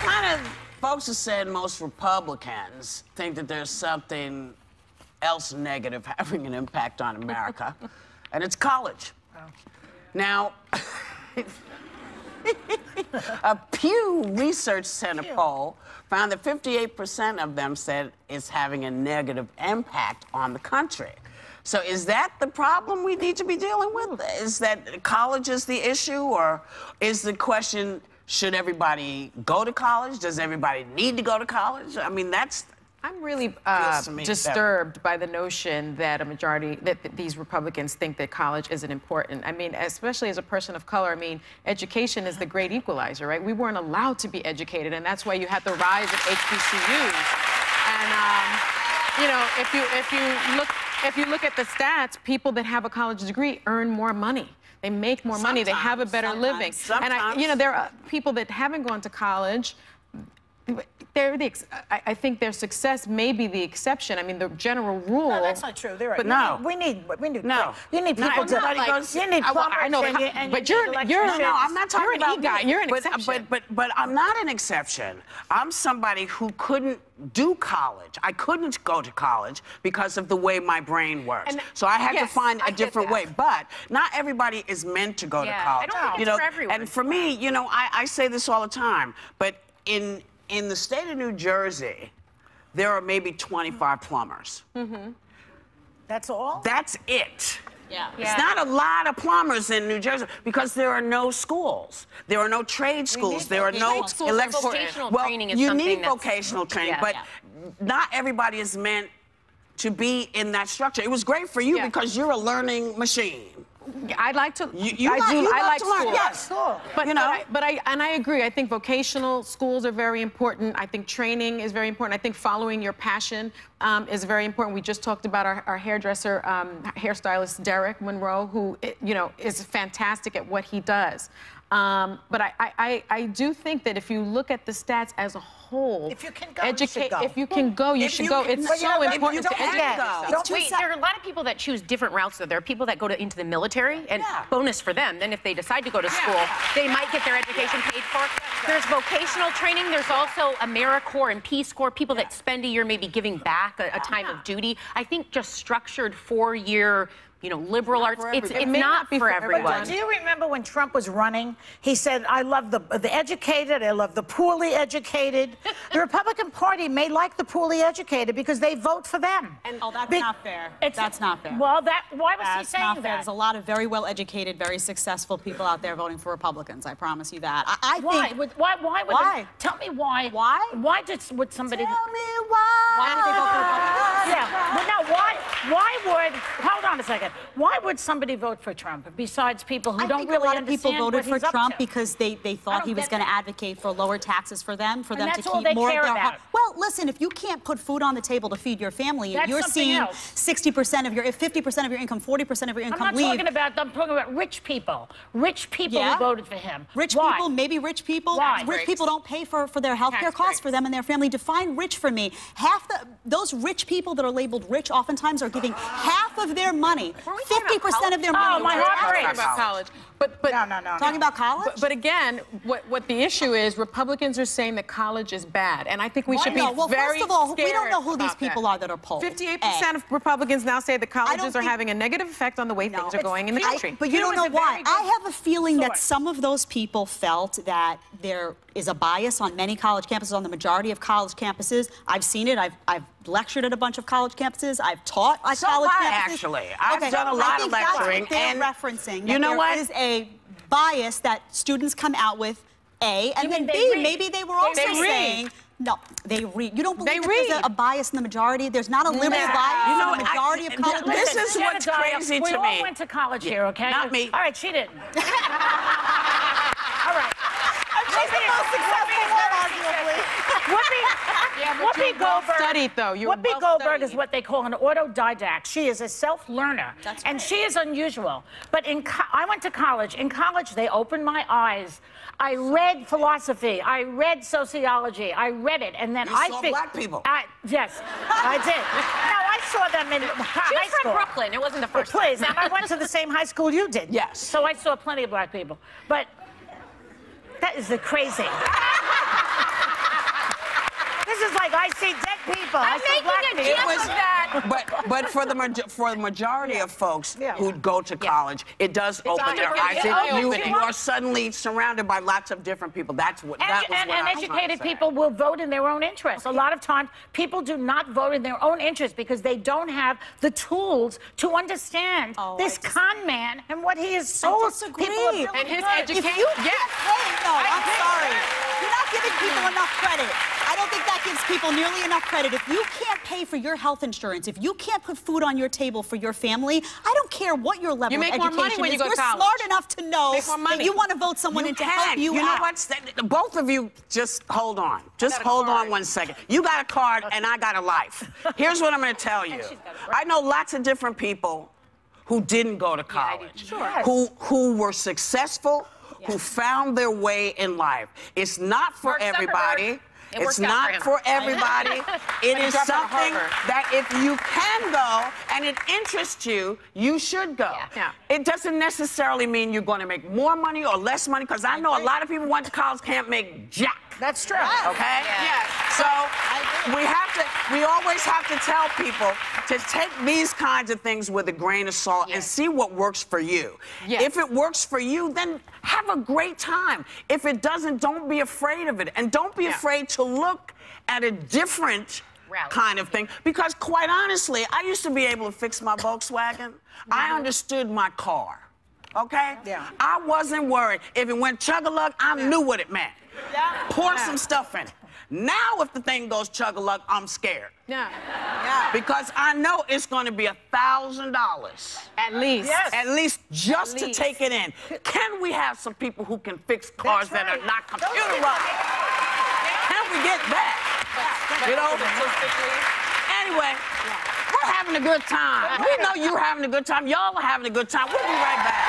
kind of folks have said most Republicans think that there's something else negative having an impact on America, and it's college. Oh. Now, a Pew Research Center poll found that 58% of them said it's having a negative impact on the country. So is that the problem we need to be dealing with? Is that college is the issue, or is the question, should everybody go to college? Does everybody need to go to college? I mean, that's... I'm really disturbed by the notion that that these Republicans think that college isn't important. I mean, especially as a person of color, I mean, education is the great equalizer, right? We weren't allowed to be educated, and that's why you had the rise of HBCUs. And, you know, if you look at the stats, people that have a college degree earn more money. They make more money. They have a better living. And, you know, there are people that haven't gone to college. I think their success may be the exception. I mean, the general rule. No, that's not true. They're right. But no, we need. No, you need people to. You need plumbers. I know, but you're no, I'm not talking about guy. You're an exception. But I'm not an exception. I'm somebody who couldn't do college. I couldn't go to college because of the way my brain works. So I had to find a different way. But not everybody is meant to go to college. I don't think it's for everyone. And for me, you know, I say this all the time. But in the state of New Jersey, there are maybe 25 plumbers. Mm-hmm. That's all? That's it. Yeah. It's not a lot of plumbers in New Jersey because there are no schools. There are no trade schools. There are no vocational training. You need vocational training, but not everybody is meant to be in that structure. It was great for you because you're a learning machine. I'd like to. I like school. Yes, cool. But you know, I agree. I think vocational schools are very important. I think training is very important. I think following your passion is very important. We just talked about our hairdresser, hairstylist Derek Monroe, who you know is fantastic at what he does. But I do think that if you look at the stats as a whole, if you can go, you should go. It's so important to educate. Wait, there are a lot of people that choose different routes, though. There are people that go into the military, and bonus for them. Then if they decide to go to school, they might get their education paid for. There's vocational training. There's also AmeriCorps and Peace Corps, people that spend a year maybe giving back a time of duty. I think just structured 4-year, you know, liberal arts, it's not for everyone. But do you remember when Trump was running? He said, I love the educated, I love the poorly educated. The Republican Party may like the poorly educated because they vote for them. And that's not fair. That's not fair. Well, why was he saying that? There's a lot of very well-educated, very successful people out there voting for Republicans. I promise you that. Why? Tell me why. Why? Would somebody... Tell me why. Why would they vote for Republicans? Yeah. Well, now, why would... Hold on a second. Why would somebody vote for Trump besides people who don't really understand? I think a lot of people voted for Trump because they thought he was going to that. advocate for lower taxes for them, for them to that's all keep they more care of their about. Well, listen, if you can't put food on the table to feed your family, and you're seeing 60% of your, 50% of your income, 40% of your income leave. I'm talking about rich people. Rich people who voted for him. Rich people, maybe rich people. Why? Rich people don't pay for their health care costs for them and their family. Define rich for me. Those rich people that are labeled rich oftentimes are giving half of their money, 50% of their money. Oh, my heart breaks. About college. But no. Talking about college? But again, what the issue is, Republicans are saying that college is bad, and I think we should be well, very first of all, we scared don't know who these about people are that are polled. 58% of Republicans now say that colleges are having a negative effect on the way things are going in the country. But you don't know why. I have a feeling that some of those people felt that there is a bias on many college campuses, on the majority of college campuses. I've seen it. I've lectured at a bunch of college campuses. I've taught at college campuses. Actually, I've done a lot of lecturing. And referencing. You know what? There is a bias that students come out with, A, and then B, maybe they were also saying... No, they read. You don't believe there's a bias in the majority? There's not a liberal bias in the majority of college. This is what's crazy to me. We all went to college here, okay? Not me. All right, she didn't. All right. She's the most successful one, arguably. Whoopi Goldberg. Studied, though. Whoopi Goldberg is what they call an autodidact. She is a self-learner, and she is unusual. But I went to college. In college, they opened my eyes. I read philosophy. I read sociology. I read it, and then I saw black people. Yes, I did. No, I saw them in high school. She was from Brooklyn. It wasn't the first time. Please, and I went to the same high school you did. Yes. So I saw plenty of black people. But that is the crazy. people. I'm making a gif of that. But for the majority of folks who go to college, it does open their eyes. eye-opening. You are suddenly surrounded by lots of different people. That was what I was And trying to educated say. people will vote in their own interest. A lot of times, people do not vote in their own interest because they don't have the tools to understand this con man and what he has sold. disagree. People And his If education. you can't pay, no, I'm sorry. You're not giving people enough credit. I don't think that gives people nearly enough credit. If you can't pay for your health insurance, if you can't put food on your table for your family, I don't care what your level You of make education more money when is. you go to You're college. smart enough to know Make more that money. you want to vote someone in to help you know out. what? Both of you, just hold on. Just hold on 1 second. You got a card and I got a life. Here's what I'm going to tell you. I know lots of different people who didn't go to college, who were successful, who found their way in life. It's not for Mark Zuckerberg. everybody. It It's worked out not for for everybody. It is dropped out of something Harvard. that if you can go and it interests you, you should go. Yeah. It doesn't necessarily mean you're going to make more money or less money, because I know a lot of people who went to college can't make jack. That's true. Okay? Yes. So we always have to tell people to take these kinds of things with a grain of salt and see what works for you. Yes. If it works for you, then have a great time. If it doesn't, don't be afraid of it. And don't be afraid to look at a different kind of thing. Because quite honestly, I used to be able to fix my Volkswagen. I understood my car. Okay? Yeah. I wasn't worried. If it went chug-a-lug, I knew what it meant. Pour some stuff in it. Now, if the thing goes chug-a-lug, I'm scared. Yeah. Because I know it's going to be $1,000. At least. Yes. At least just to least. take it in. Can we have some people who can fix cars that are not computerized? Can we get that? You know? Anyway, we're having a good time. We know you're having a good time. Y'all are having a good time. We'll be right back.